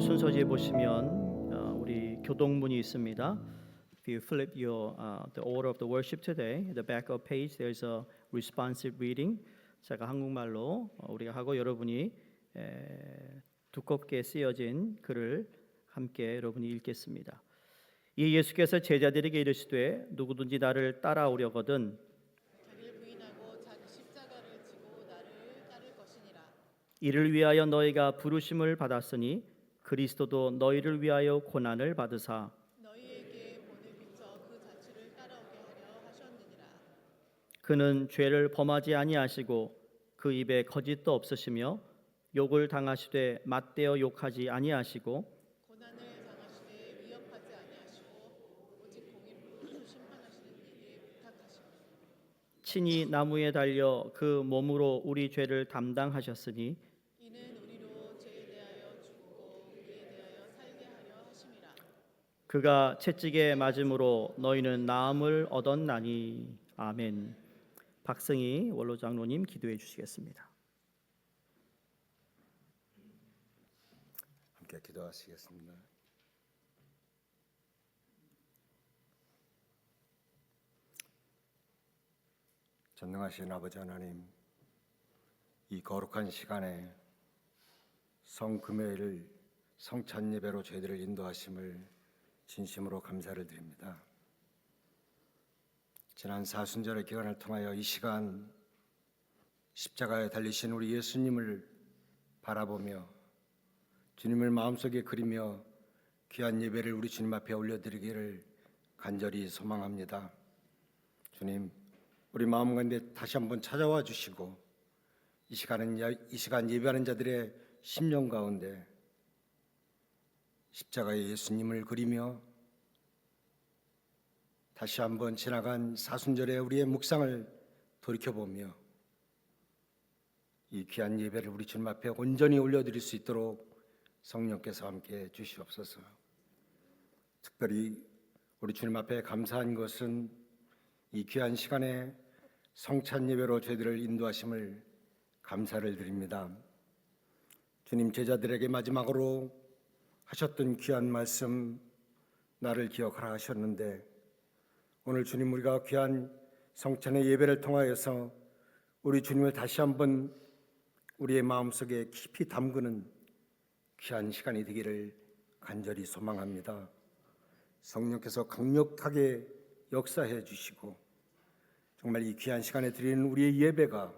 오늘 순서지에 보시면 우리 교동문이 있습니다. If you flip your the order of the worship today, the back of page there's a responsive reading. 제가 한국말로 우리가 하고 여러분이 두껍게 쓰여진 글을 함께 여러분이 읽겠습니다. 이 예수께서 제자들에게 이르시되 누구든지 나를 따라오려거든 자기를 부인하고 자기 십자가를 지고 나를 따를 것이니라. 이를 위하여 너희가 부르심을 받았으니 그리스도도 너희를 위하여 고난을 받으사 너희에게 본을 비춰 그 자취를 따라오게 하려 하셨느니라. 그는 죄를 범하지 아니하시고 그 입에 거짓도 없으시며 욕을 당하시되 맞대어 욕하지 아니하시고 고난을 당하시되 위협하지 아니하시고 오직 공의로 심판하시는 이에게 부탁하시고 친히 나무에 달려 그 몸으로 우리 죄를 담당하셨으니 이는 우리로 죄에 대하여 죽고 의에 대하여 살게 하려 하심이라. 그가 채찍에 맞음으로 너희는 나음을 얻었나니. 아멘. 박승희 원로장로님 기도해 주시겠습니다. 함께 기도하시겠습니다. 전능하신 아버지 하나님, 이 거룩한 시간에 성금요일을 성찬 예배로 저희들을 인도하심을 진심으로 감사를 드립니다. 지난 사순절의 기간을 통하여 이 시간 십자가에 달리신 우리 예수님을 바라보며 주님을 마음속에 그리며 귀한 예배를 우리 주님 앞에 올려드리기를 간절히 소망합니다. 주님, 우리 마음 가운데 다시 한번 찾아와 주시고 이 시간 예배하는 자들의 심령 가운데 십자가의 예수님을 그리며 다시 한번 지나간 사순절의 우리의 묵상을 돌이켜보며 이 귀한 예배를 우리 주님 앞에 온전히 올려드릴 수 있도록 성령께서 함께 주시옵소서. 특별히 우리 주님 앞에 감사한 것은 이 귀한 시간에 성찬 예배로 저희들을 인도하심을 감사를 드립니다. 주님, 제자들에게 마지막으로 하셨던 귀한 말씀 나를 기억하라 하셨는데 오늘 주님, 우리가 귀한 성찬의 예배를 통하여서 우리 주님을 다시 한번 우리의 마음속에 깊이 담그는 귀한 시간이 되기를 간절히 소망합니다. 성령께서 강력하게 역사해 주시고 정말 이 귀한 시간에 드리는 우리의 예배가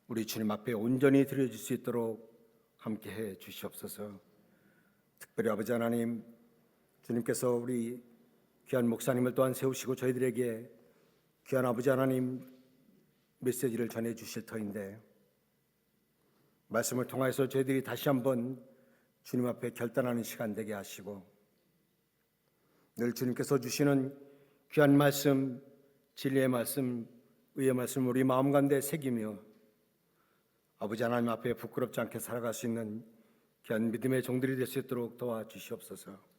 우리 주님 앞에 온전히 드려질 수 있도록 함께해 주시옵소서. 특별히 아버지 하나님, 주님께서 우리 귀한 목사님을 또한 세우시고 저희들에게 귀한 아버지 하나님 메시지를 전해 주실 터인데 말씀을 통해서 저희들이 다시 한번 주님 앞에 결단하는 시간 되게 하시고 늘 주님께서 주시는 귀한 말씀, 진리의 말씀, 의의 말씀 우리 마음 가운데 새기며 아버지 하나님 앞에 부끄럽지 않게 살아갈 수 있는 귀한 믿음의 종들이 될 수 있도록 도와주시옵소서.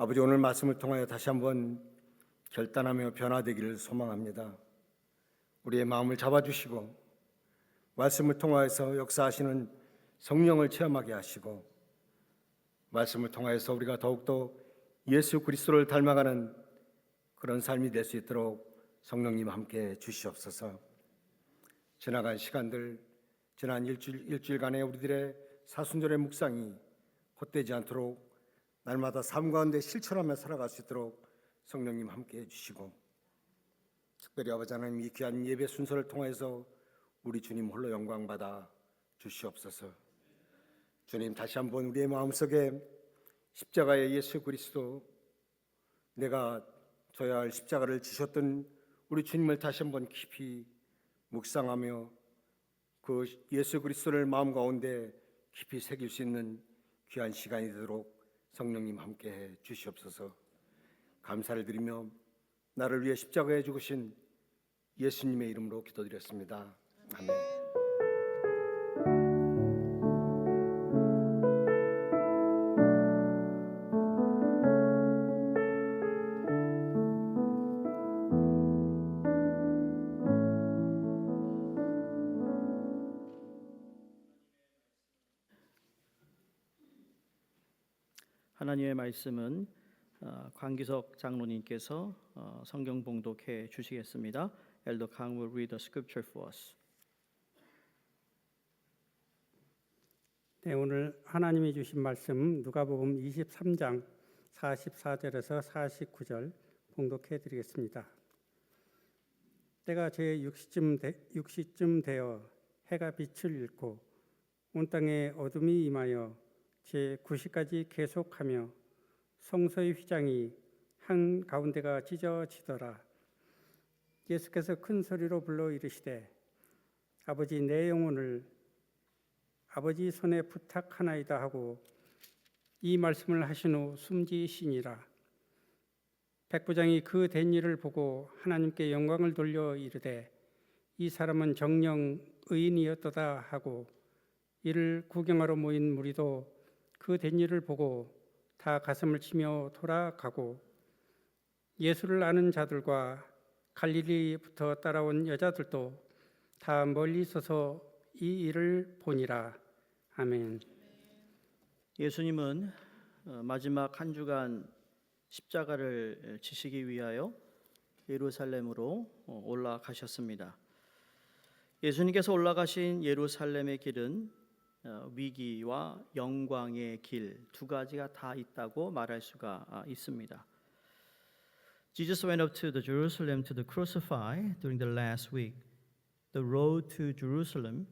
아버지, 오늘 말씀을 통하여 다시 한번 결단하며 변화되기를 소망합니다. 우리의 마음을 잡아주시고 말씀을 통하여서 역사하시는 성령을 체험하게 하시고 말씀을 통하여서 우리가 더욱더 예수 그리스도를 닮아가는 그런 삶이 될 수 있도록 성령님 함께 주시옵소서. 지나간 시간들, 지난 일주일간의 우리들의 사순절의 묵상이 헛되지 않도록 날마다 삶 가운데 실천하며 살아갈 수 있도록 성령님 함께 해주시고 특별히 아버지 하나님 이 귀한 예배 순서를 통해서 우리 주님 홀로 영광 받아 주시옵소서. 주님, 다시 한번 우리의 마음속에 십자가의 예수 그리스도, 내가 져야 할 십자가를 지셨던 우리 주님을 다시 한번 깊이 묵상하며 그 예수 그리스도를 마음 가운데 깊이 새길 수 있는 귀한 시간이 되도록 성령님 함께해 주시옵소서. 감사를 드리며 나를 위해 십자가에 죽으신 예수님의 이름으로 기도드렸습니다. 아멘. 하나님의 말씀은 광기석 장로님께서 성경 봉독해 주시겠습니다. Elder Kang will read the scripture for us. 네, 오늘 하나님이 주신 말씀 누가복음 23장 44절에서 49절 봉독해 드리겠습니다. 때가 제 6시쯤 되어 해가 빛을 잃고 온 땅에 어둠이 임하여 제 9시까지 계속하며 성소의 휘장이 한 가운데가 찢어지더라. 예수께서 큰 소리로 불러 이르시되 아버지 내 영혼을 아버지 손에 부탁하나이다 하고 이 말씀을 하신 후 숨지시니라. 백부장이 그 된 일을 보고 하나님께 영광을 돌려 이르되 이 사람은 정녕 의인이었도다 하고 이를 구경하러 모인 무리도 그 된 일을 보고 다 가슴을 치며 돌아가고 예수를 아는 자들과 갈릴리부터 따라온 여자들도 다 멀리 서서 이 일을 보니라. 아멘. 예수님은 마지막 한 주간 십자가를 지시기 위하여 예루살렘으로 올라가셨습니다. 예수님께서 올라가신 예루살렘의 길은 위기와 영광의 길 두 가지가 다 있다고 말할 수가 있습니다. Jesus went up to the Jerusalem to the crucify during the last week. The road to Jerusalem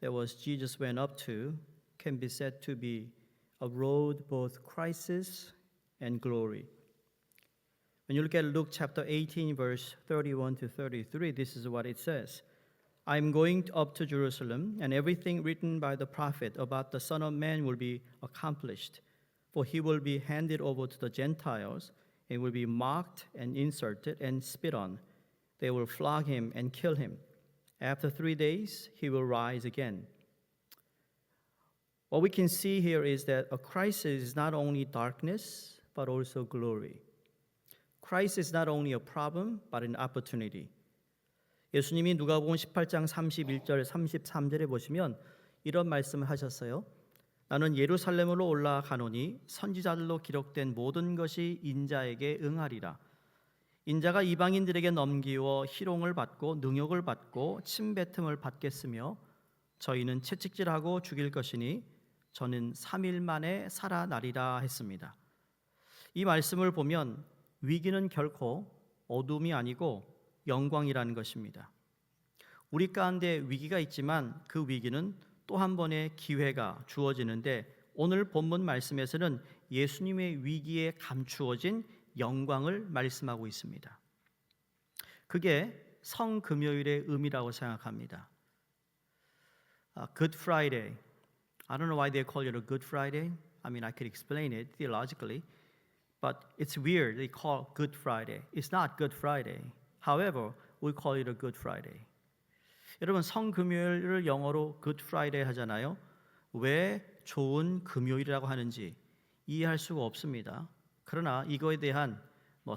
that was Jesus went up to can be said to be a road both crisis and glory. When you look at Luke chapter 18 verse 31 to 33, this is what it says. I am going up to Jerusalem, and everything written by the prophet about the Son of Man will be accomplished. For he will be handed over to the Gentiles, and will be mocked and insulted and spit on. They will flog him and kill him. After 3 days, he will rise again. What we can see here is that a crisis is not only darkness, but also glory. Christ is not only a problem, but an opportunity. 예수님이 누가복음 18장 31절 33절에 보시면 이런 말씀을 하셨어요. 나는 예루살렘으로 올라가노니 선지자들로 기록된 모든 것이 인자에게 응하리라. 인자가 이방인들에게 넘기워 희롱을 받고 능욕을 받고 침뱉음을 받겠으며 저희는 채찍질하고 죽일 것이니 저는 3일 만에 살아나리라 했습니다. 이 말씀을 보면 위기는 결코 어둠이 아니고 영광이라는 것입니다. 우리 가운데 위기가 있지만 그 위기는 또 한 번의 기회가 주어지는데 오늘 본문 말씀에서는 예수님의 위기에 감추어진 영광을 말씀하고 있습니다. 그게 성금요일의 의미라고 생각합니다. Good Friday. I don't know why they call it a Good Friday. I mean, I could explain it theologically, but it's weird. They call Good Friday. It's not Good Friday. However, we call it a Good Friday. 여러분, 성금요일을 영어로 Good Friday 하잖아요. 왜 좋은 금요일이라고 하는지 이해할 수가 없습니다. 그러나 이거에 대한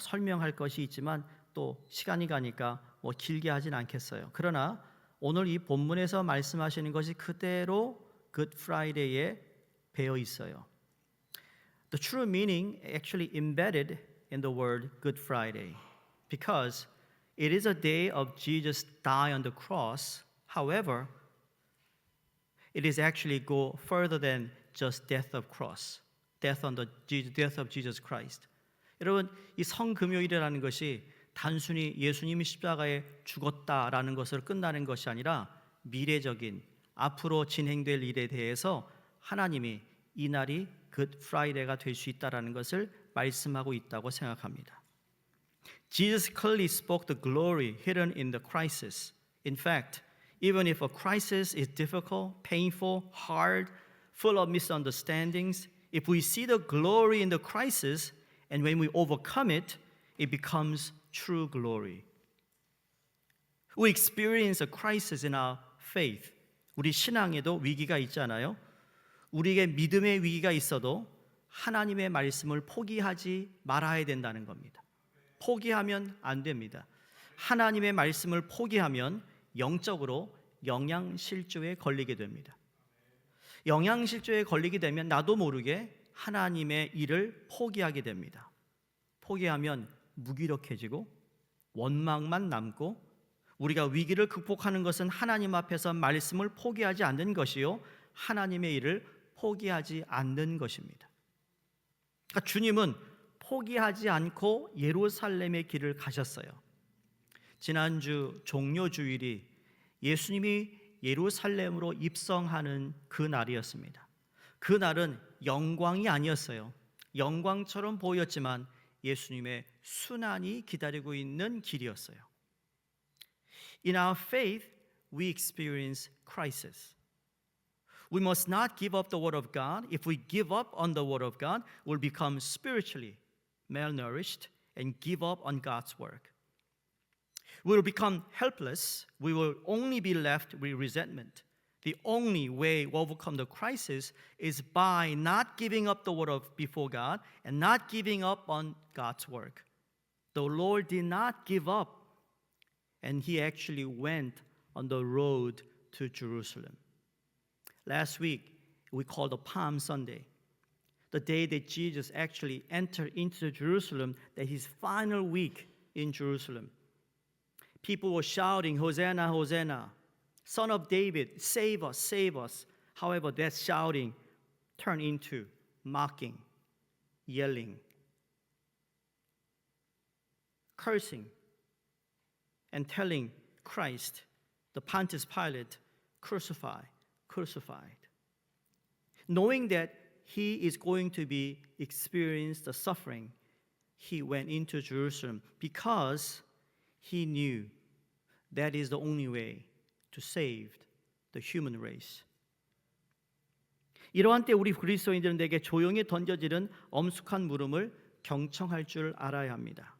설명할 것이 있지만 또 시간이 가니까 길게 하진 않겠어요. 그러나 오늘 이 본문에서 말씀하시는 것이 그대로 Good Friday에 배어 있어요. The true meaning actually embedded in the word Good Friday because it is a day of Jesus die on the cross. However, it is actually go further than just death of cross, death of Jesus Christ. 여러분, 이 성금요일이라는 것이 단순히 예수님이 십자가에 죽었다라는 것으로 끝나는 것이 아니라 미래적인 앞으로 진행될 일에 대해서 하나님이 이 날이 Good Friday가 될 수 있다라는 것을 말씀하고 있다고 생각합니다. Jesus clearly spoke the glory hidden in the crisis. In fact, even if a crisis is difficult, painful, hard, full of misunderstandings, if we see the glory in the crisis and when we overcome it, it becomes true glory. We experience a crisis in our faith. 우리 신앙에도 위기가 있잖아요. 우리에게 믿음의 위기가 있어도 하나님의 말씀을 포기하지 말아야 된다는 겁니다. 포기하면 안 됩니다. 하나님의 말씀을 포기하면 영적으로 영양실조에 걸리게 됩니다. 영양실조에 걸리게 되면 나도 모르게 하나님의 일을 포기하게 됩니다. 포기하면 무기력해지고 원망만 남고 우리가 위기를 극복하는 것은 하나님 앞에서 말씀을 포기하지 않는 것이요 하나님의 일을 포기하지 않는 것입니다. 그러니까 주님은 포기하지 않고 예루살렘의 길을 가셨어요. 지난주 종료주일이 예수님이 예루살렘으로 입성하는 그 날이었습니다. 그 날은 영광이 아니었어요. 영광처럼 보였지만 예수님의 순환이 기다리고 있는 길이었어요. In our faith, we experience crisis. We must not give up the Word of God. If we give up on the Word of God, we'll become spiritually malnourished and give up on God's work. We will become helpless. We will only be left with resentment. The only way to overcome the crisis is by not giving up the word of before God and not giving up on God's work. The Lord did not give up, and he actually went on the road to Jerusalem. Last week, we called the Palm Sunday, the day that Jesus actually entered into Jerusalem, that his final week in Jerusalem. People were shouting, Hosanna, Hosanna, Son of David, save us, save us. However, that shouting turned into mocking, yelling, cursing, and telling Christ, the Pontius Pilate, crucify, crucified. Knowing that he is going to be experience the suffering, he went into Jerusalem because he knew that is the only way to save the human race. 이러한 때 우리 그리스도인들에게 조용히 던져지는 엄숙한 물음을 경청할 줄 알아야 합니다.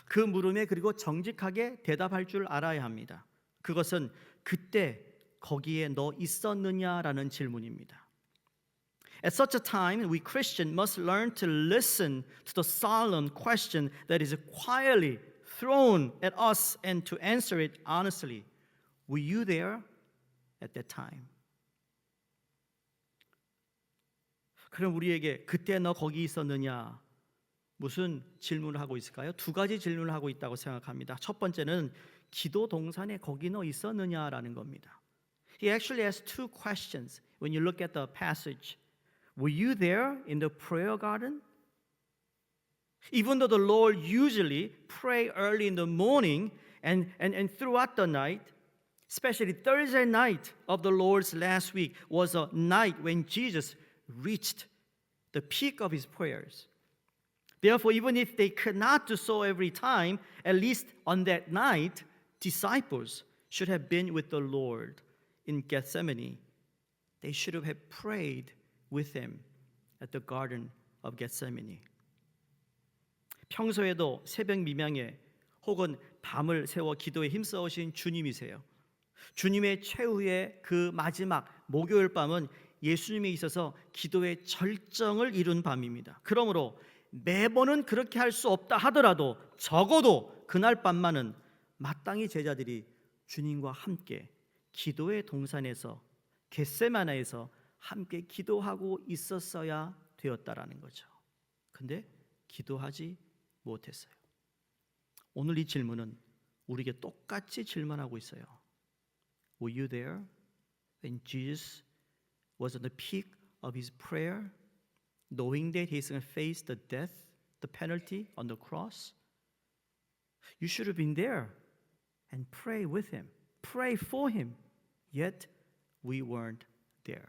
그 물음에 그리고 정직하게 대답할 줄 알아야 합니다. 그것은 그때 거기에 너 있었느냐라는 질문입니다. At such a time, we Christians must learn to listen to the solemn question that is quietly thrown at us and to answer it honestly. Were you there at that time? 그럼 우리에게 그때 너 거기 있었느냐? 무슨 질문을 하고 있을까요? 두 가지 질문을 하고 있다고 생각합니다. 첫 번째는 기도 동산에 거기 너 있었느냐라는 겁니다. He actually has two questions when you look at the passage. Were you there in the prayer garden? Even though the Lord usually pray early in the morning and throughout the night, especially Thursday night of the Lord's last week was a night when Jesus reached the peak of his prayers. Therefore, even if they could not do so every time, at least on that night, disciples should have been with the Lord in Gethsemane. They should have prayed with him at the Garden of Gethsemane. 평소에도 새벽 미명에 혹은 밤을 새워 기도에 힘써오신 주님이세요. 주님의 최후의 그 마지막 목요일 밤은 예수님에 있어서 기도의 절정을 이룬 밤입니다. 그러므로 매번은 그렇게 할 수 없다 하더라도 적어도 그날 밤만은 마땅히 제자들이 주님과 함께 기도의 동산에서 겟세마네에서 함께 기도하고 있었어야 되었다라는 거죠. 근데 기도하지 못했어요. 오늘 이 질문은 우리에게 똑같이 질문하고 있어요. Were you there when Jesus was on the peak of his prayer, knowing that he's going to face the death, the penalty on the cross? You should have been there and pray with him, pray for him. Yet we weren't there.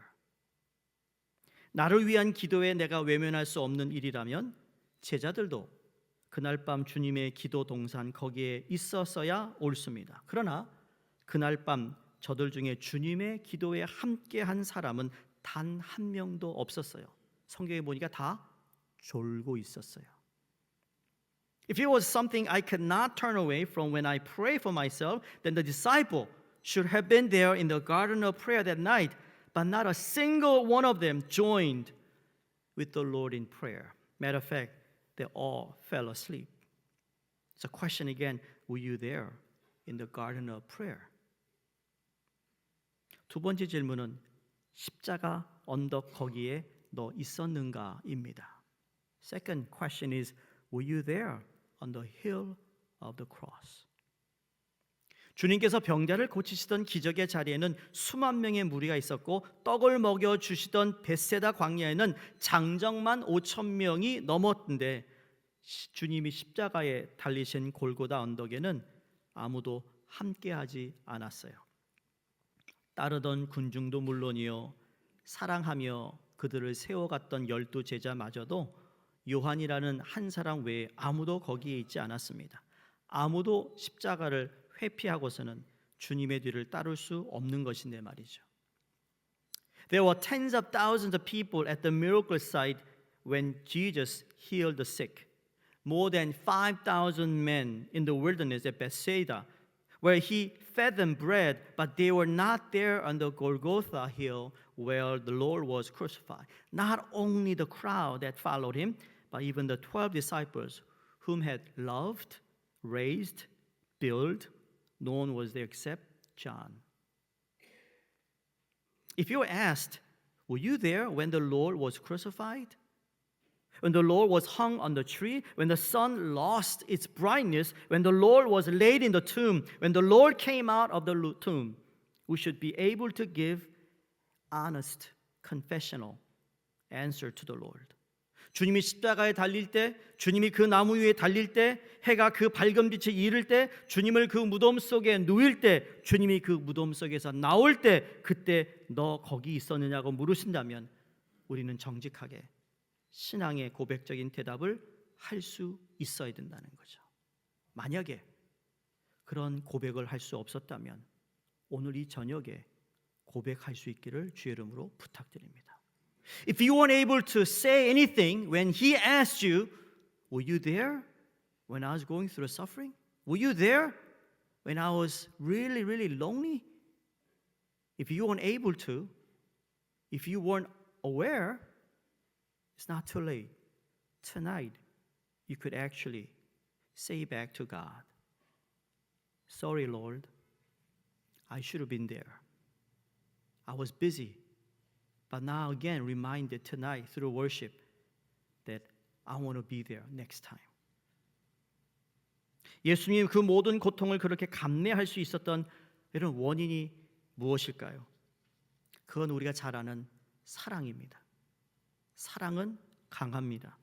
나를 위한 기도에 내가 외면할 수 없는 일이라면 제자들도 그날 밤 주님의 기도 동산 거기에 있었어야 옳습니다. 그러나 그날 밤 저들 중에 주님의 기도에 함께한 사람은 단 한 명도 없었어요. 성경에 보니까 다 졸고 있었어요. If it was something I could not turn away from when I pray for myself, then the disciple should have been there in the garden of prayer that night, but not a single one of them joined with the Lord in prayer. Matter of fact, they all fell asleep. It's a question again, were you there in the garden of prayer? 두 번째 질문은 십자가 언덕 거기에 너 있었는가입니다. Second question is, were you there on the hill of the cross? 주님께서 병자를 고치시던 기적의 자리에는 수만 명의 무리가 있었고 떡을 먹여 주시던 벳세다 광야에는 장정만 5천 명이 넘었는데 주님이 십자가에 달리신 골고다 언덕에는 아무도 함께하지 않았어요. 따르던 군중도 물론이요 사랑하며 그들을 세워갔던 12 제자마저도 요한이라는 한 사람 외에 아무도 거기에 있지 않았습니다. 아무도 십자가를 회피하고서는 주님의 뒤를 따를 수 없는 것인데 말이죠. There were tens of thousands of people at the miracle site when Jesus healed the sick. More than 5,000 men in the wilderness at Bethsaida, where he fed them bread, but they were not there on the Golgotha hill where the Lord was crucified. Not only the crowd that followed him, but even the 12 disciples whom had loved, raised, built, no one was there except John. If you were asked, were you there when the Lord was crucified? When the Lord was hung on the tree, when the sun lost its brightness, when the Lord was laid in the tomb, when the Lord came out of the tomb, we should be able to give honest, confessional answer to the Lord. 주님이 십자가에 달릴 때, 주님이 그 나무 위에 달릴 때, 해가 그 밝은 빛에 이를 때, 주님을 그 무덤 속에 누일 때, 주님이 그 무덤 속에서 나올 때, 그때 너 거기 있었느냐고 물으신다면 우리는 정직하게 신앙의 고백적인 대답을 할 수 있어야 된다는 거죠. 만약에 그런 고백을 할 수 없었다면 오늘 이 저녁에 고백할 수 있기를 주의 이름으로 부탁드립니다. If you weren't able to say anything when he asked you, were you there when I was going through the suffering? Were you there when I was really, really lonely? If you weren't able to, if you weren't aware, it's not too late. Tonight, you could actually say back to God, sorry, Lord, I should have been there. I was busy. But now again, reminded tonight through worship that I want to be there next time. 예수님 그 모든 고통을 그렇게 감내할 수 있었던 이런 원인이 무엇일까요? 그건 우리가 잘 아는 사랑입니다. 사랑은 강합니다.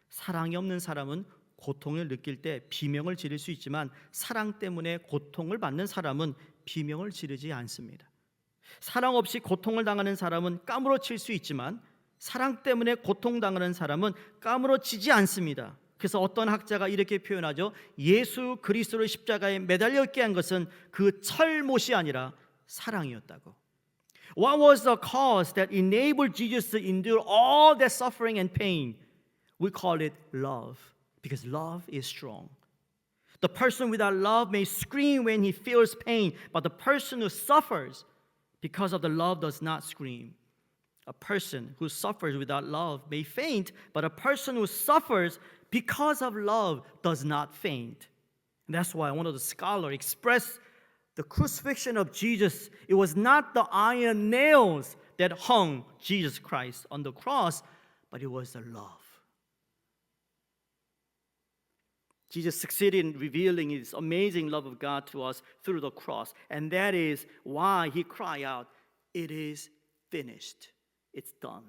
사랑이 없는 사람은 고통을 느낄 때 비명을 지를 수 있지만 사랑 때문에 고통을 받는 사람은 비명을 지르지 않습니다. 사랑 없이 고통을 당하는 사람은 까무러칠 수 있지만 사랑 때문에 고통당하는 사람은 까무러치지 않습니다. 그래서 어떤 학자가 이렇게 표현하죠. 예수 그리스도를 십자가에 매달려 있게 한 것은 그 철못이 아니라 사랑이었다고. What was the cause that enabled Jesus to endure all that suffering and pain? We call it love, because love is strong. The person without love may scream when he feels pain, but the person who suffers because of the love does not scream. A person who suffers without love may faint, but a person who suffers because of love does not faint. And that's why one of the scholars expressed the crucifixion of Jesus. It was not the iron nails that hung Jesus Christ on the cross, but it was the love. Jesus succeeded in revealing his amazing love of God to us through the cross. And that is why he cried out, "It is finished. It's done."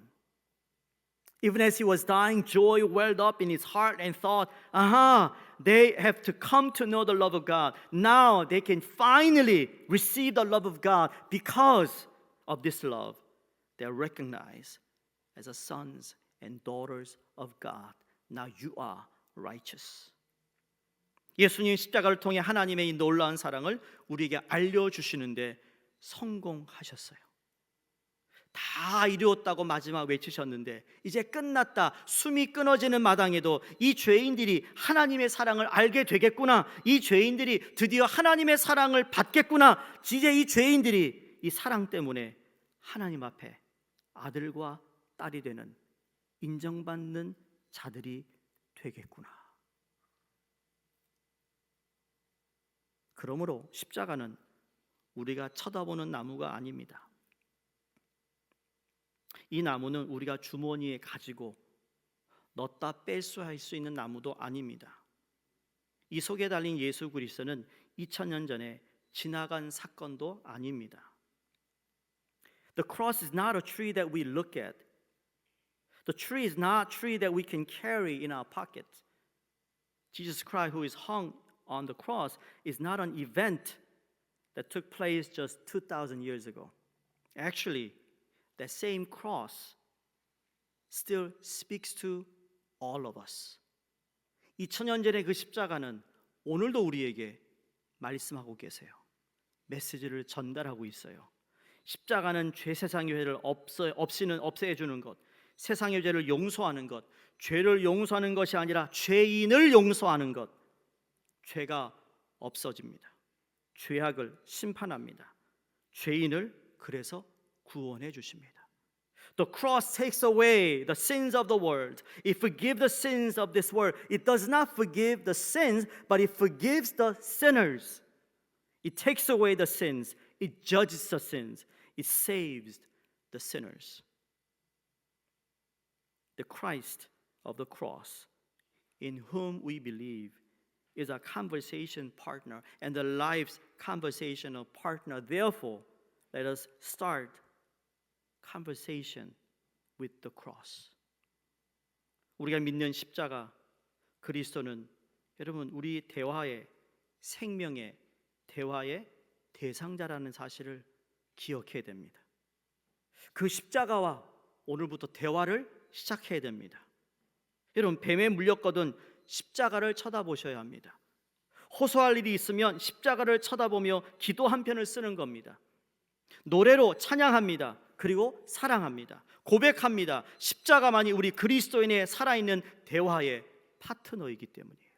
Even as he was dying, joy welled up in his heart and thought, they have to come to know the love of God. Now they can finally receive the love of God. Because of this love, they are recognized as the sons and daughters of God. Now you are righteous. 예수님 십자가를 통해 하나님의 이 놀라운 사랑을 우리에게 알려주시는데 성공하셨어요. 다 이루었다고 마지막 외치셨는데 이제 끝났다, 숨이 끊어지는 마당에도 이 죄인들이 하나님의 사랑을 알게 되겠구나, 이 죄인들이 드디어 하나님의 사랑을 받겠구나, 이제 이 죄인들이 이 사랑 때문에 하나님 앞에 아들과 딸이 되는, 인정받는 자들이 되겠구나. 그러므로 십자가는 우리가 쳐다보는 나무가 아닙니다. 이 나무는 우리가 주머니에 가지고 넣었다 뺄수 수 있는 나무도 아닙니다. 이 속에 달린 예수 그리스도는 2000년 전에 지나간 사건도 아닙니다. The cross is not a tree that we look at. The tree is not a tree that we can carry in our pockets. Jesus Christ, who is hung on the cross, is not an event that took place just 2,000 years ago. Actually, that same cross still speaks to all of us. 2000년 전의 그 십자가는 오늘도 우리에게 말씀하고 계세요. 메시지를 전달하고 있어요. 십자가는 죄 세상의 죄를 없애주는 것, 세상의 죄를 용서하는 것, 죄를 용서하는 것이 아니라 죄인을 용서하는 것. 죄가 없어집니다. 죄악을 심판합니다. 죄인을 그래서 구원해 주십니다. The cross takes away the sins of the world. It forgives the sins of this world. It does not forgive the sins, but it forgives the sinners. It takes away the sins. It judges the sins. It saves the sinners. The Christ of the cross, in whom we believe, is a conversation partner and the life's conversational partner. Therefore, let us start conversation with the cross. 우리가 믿는 십자가 그리스도는 여러분 우리 대화의 생명의 대화의 대상자라는 사실을 기억해야 됩니다. 그 십자가와 오늘부터 대화를 시작해야 됩니다. 여러분 뱀에 물렸거든 십자가를 쳐다보셔야 합니다. 호소할 일이 있으면 십자가를 쳐다보며 기도 한 편을 쓰는 겁니다. 노래로 찬양합니다. 그리고 사랑합니다. 고백합니다. 십자가만이 우리 그리스도인의 살아있는 대화의 파트너이기 때문이에요.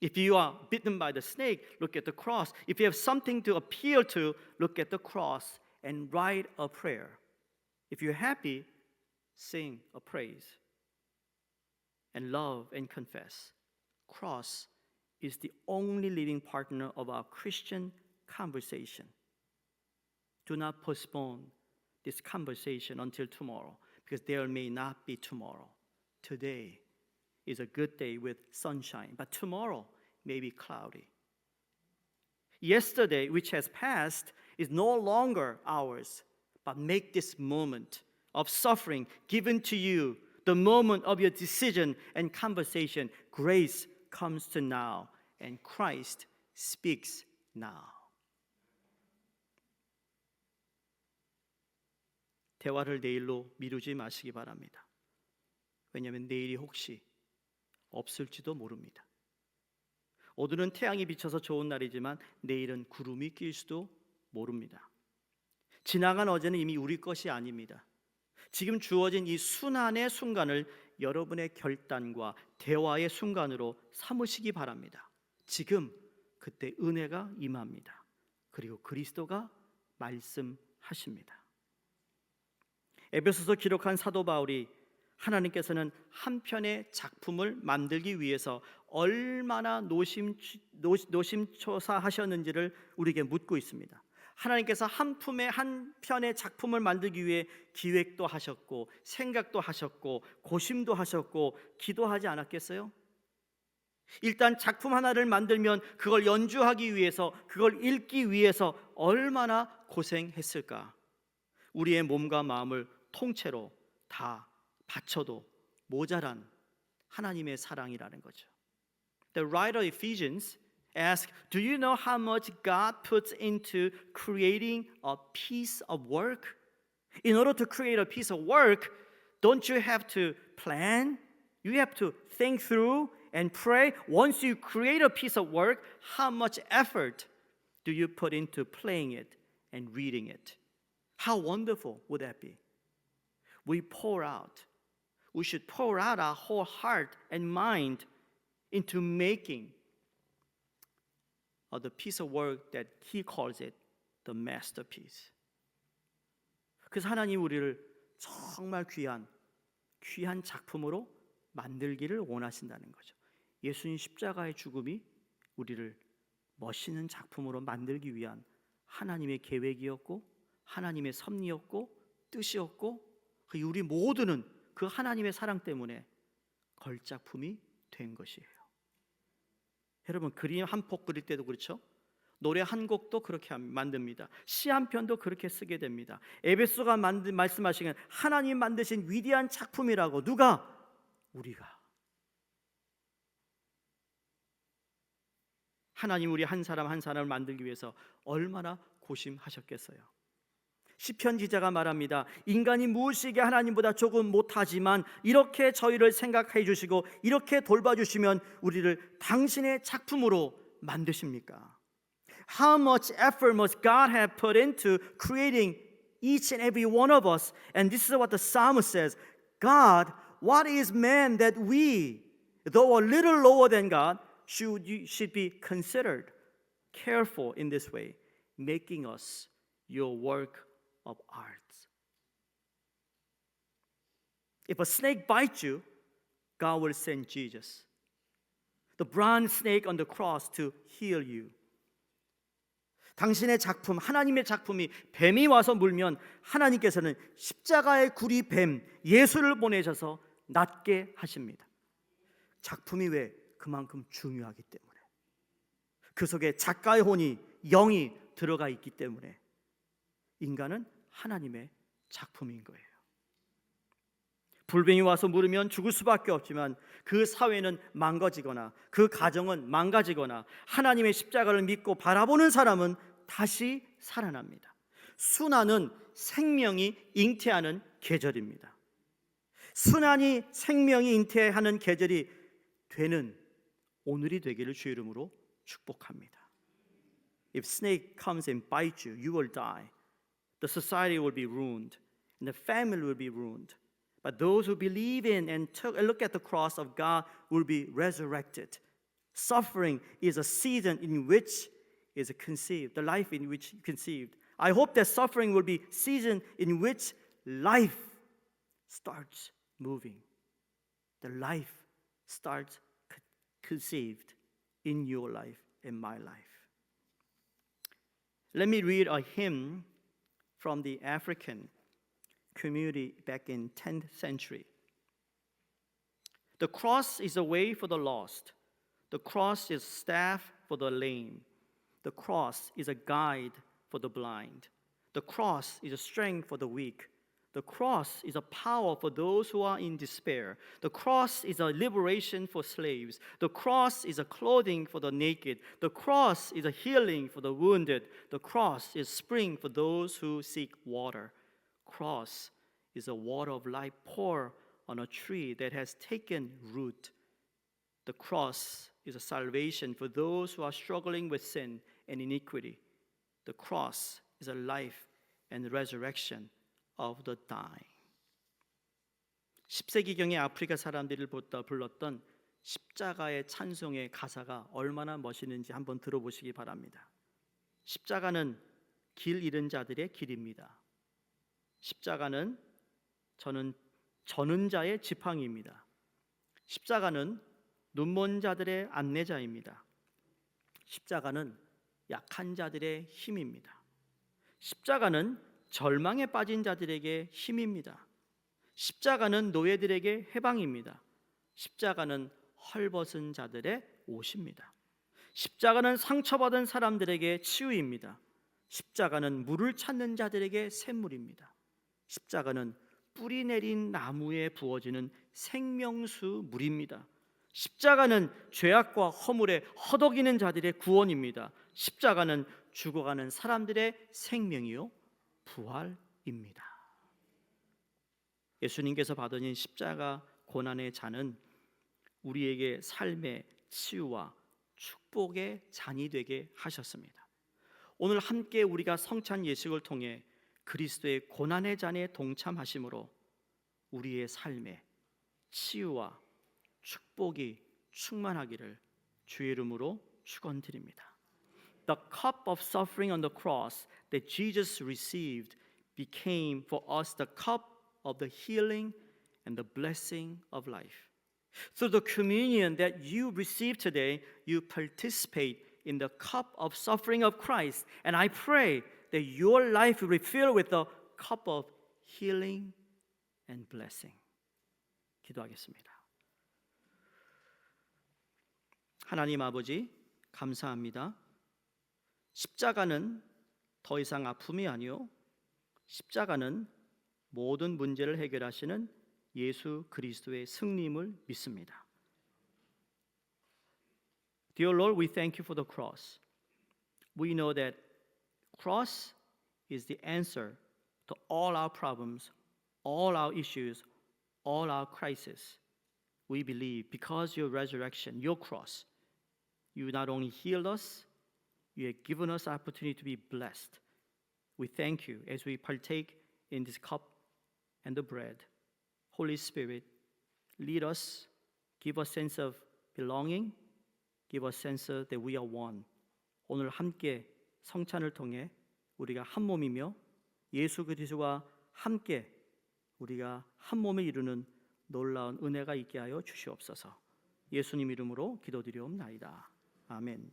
If you are bitten by the snake, look at the cross. If you have something to appeal to, look at the cross and write a prayer. If you're happy, sing a praise. And love and confess. Cross is the only living partner of our Christian conversation. Do not postpone this conversation until tomorrow, because there may not be tomorrow. Today is a good day with sunshine, but tomorrow may be cloudy. Yesterday, which has passed, is no longer ours, but make this moment of suffering given to you, the moment of your decision and conversation, grace comes to now, and Christ speaks now. 대화를 내일로 미루지 마시기 바랍니다. 왜냐하면 내일이 혹시 없을지도 모릅니다. 오늘은 태양이 비쳐서 좋은 날이지만 내일은 구름이 낄 수도 모릅니다. 지나간 어제는 이미 우리 것이 아닙니다. 지금 주어진 이 순환의 순간을 여러분의 결단과 대화의 순간으로 삼으시기 바랍니다. 지금 그때 은혜가 임합니다. 그리고 그리스도가 말씀하십니다. 에베소서 기록한 사도 바울이 하나님께서는 한 편의 작품을 만들기 위해서 얼마나 노심초사하셨는지를 우리에게 묻고 있습니다. 하나님께서 한 편의 작품을 만들기 위해 기획도 하셨고 생각도 하셨고 고심도 하셨고 기도하지 않았겠어요? 일단 작품 하나를 만들면 그걸 연주하기 위해서 그걸 읽기 위해서 얼마나 고생했을까? 우리의 몸과 마음을 통째로 다 바쳐도 모자란 하나님의 사랑이라는 거죠. The writer of Ephesians asks, do you know how much God puts into creating a piece of work? In order to create a piece of work, don't you have to plan? You have to think through and pray. Once you create a piece of work, how much effort do you put into playing it and reading it? How wonderful would that be? We should pour out our whole heart and mind into making the piece of work that he calls it the masterpiece. 그래서 하나님 우리를 정말 귀한 작품으로 만들기를 원하신다는 거죠. 예수님 십자가의 죽음이 우리를 멋있는 작품으로 만들기 위한 하나님의 계획이었고 하나님의 섭리였고 뜻이었고 우리 모두는 그 하나님의 사랑 때문에 걸작품이 된 것이에요. 여러분, 그림 한 폭 그릴 때도 그렇죠? 노래 한 곡도 그렇게 만듭니다. 시 한 편도 그렇게 쓰게 됩니다. 에베소가 말씀하시는 하나님 만드신 위대한 작품이라고. 누가? 우리가. 하나님 우리 한 사람 한 사람을 만들기 위해서 얼마나 고심하셨겠어요. 시편 기자가 말합니다. 인간이 무엇이게 하나님보다 조금 못하지만 이렇게 저희를 생각해 주시고 이렇게 돌봐주시면 우리를 당신의 작품으로 만드십니까? How much effort must God have put into creating each and every one of us? And this is what the psalmist says. God, what is man that we, though a little lower than God, should be considered careful in this way, making us your work of art. If a snake bites you, God will send Jesus, the bronze snake on the cross, to heal you. 당신의 작품, 하나님의 작품이 뱀이 와서 물면 하나님께서는 십자가의 구리 뱀 예수를 보내셔서 낫게 하십니다. 작품이 왜? 그만큼 중요하기 때문에. 그 속에 작가의 혼이, 영이 들어가 있기 때문에 인간은 하나님의 작품인 거예요. 불뱀이 와서 물으면 죽을 수밖에 없지만 그 사회는 망가지거나 그 가정은 망가지거나 하나님의 십자가를 믿고 바라보는 사람은 다시 살아납니다. 순환은 생명이 잉태하는 계절입니다. 순환이 생명이 잉태하는 계절이 되는 오늘이 되기를 주의 이름으로 축복합니다. If snake comes and bites you, you will die. The society will be ruined, and the family will be ruined. But those who believe in and look at the cross of God will be resurrected. Suffering is a season in which is conceived, the life in which conceived. I hope that suffering will be season in which life starts moving. The life starts conceived in your life and my life. Let me read a hymn from the African community back in 10th century. The cross is a way for the lost. The cross is staff for the lame. The cross is a guide for the blind. The cross is a strength for the weak. The cross is a power for those who are in despair. The cross is a liberation for slaves. The cross is a clothing for the naked. The cross is a healing for the wounded. The cross is spring for those who seek water. Cross is a water of life poured on a tree that has taken root. The cross is a salvation for those who are struggling with sin and iniquity. The cross is a life and resurrection of the dying. 10세기경의 아프리카 사람들이 불렀던 십자가의 찬송의 가사가 얼마나 멋있는지 한번 들어보시기 바랍니다. 십자가는 길 잃은 자들의 길입니다. 십자가는 저는 자의 지팡이입니다. 십자가는 눈먼 자들의 안내자입니다. 십자가는 약한 자들의 힘입니다. 십자가는 절망에 빠진 자들에게 힘입니다. 십자가는 노예들에게 해방입니다. 십자가는 헐벗은 자들의 옷입니다. 십자가는 상처받은 사람들에게 치유입니다. 십자가는 물을 찾는 자들에게 샘물입니다. 십자가는 뿌리 내린 나무에 부어지는 생명수 물입니다. 십자가는 죄악과 허물에 허덕이는 자들의 구원입니다. 십자가는 죽어가는 사람들의 생명이요 부활입니다. 예수님께서 받으신 십자가 고난의 잔은 우리에게 삶의 치유와 축복의 잔이 되게 하셨습니다. 오늘 함께 우리가 성찬 예식을 통해 그리스도의 고난의 잔에 동참하심으로 우리의 삶에 치유와 축복이 충만하기를 주의 이름으로 축원드립니다. The cup of suffering on the cross that Jesus received became for us the cup of the healing and the blessing of life. Through the communion that you receive today, you participate in the cup of suffering of Christ, and I pray that your life will be filled with the cup of healing and blessing. 기도하겠습니다. 하나님 아버지, 감사합니다. 십자가는 더 이상 아픔이 아니요, 십자가는 모든 문제를 해결하시는 예수 그리스도의 승리임을 믿습니다. Dear Lord, we thank you for the cross. We know that cross is the answer to all our problems, all our issues, all our crises. We believe because your resurrection, your cross, you not only healed us, you have given us opportunity to be blessed. We thank you as we partake in this cup and the bread. Holy Spirit, lead us, give us sense of belonging, give us sense that we are one. 오늘 함께 성찬을 통해 우리가 한 몸이며 예수 그리스도와 함께 우리가 한 몸을 이루는 놀라운 은혜가 있게 하여 주시옵소서. 예수님 이름으로 기도드리옵나이다. 아멘.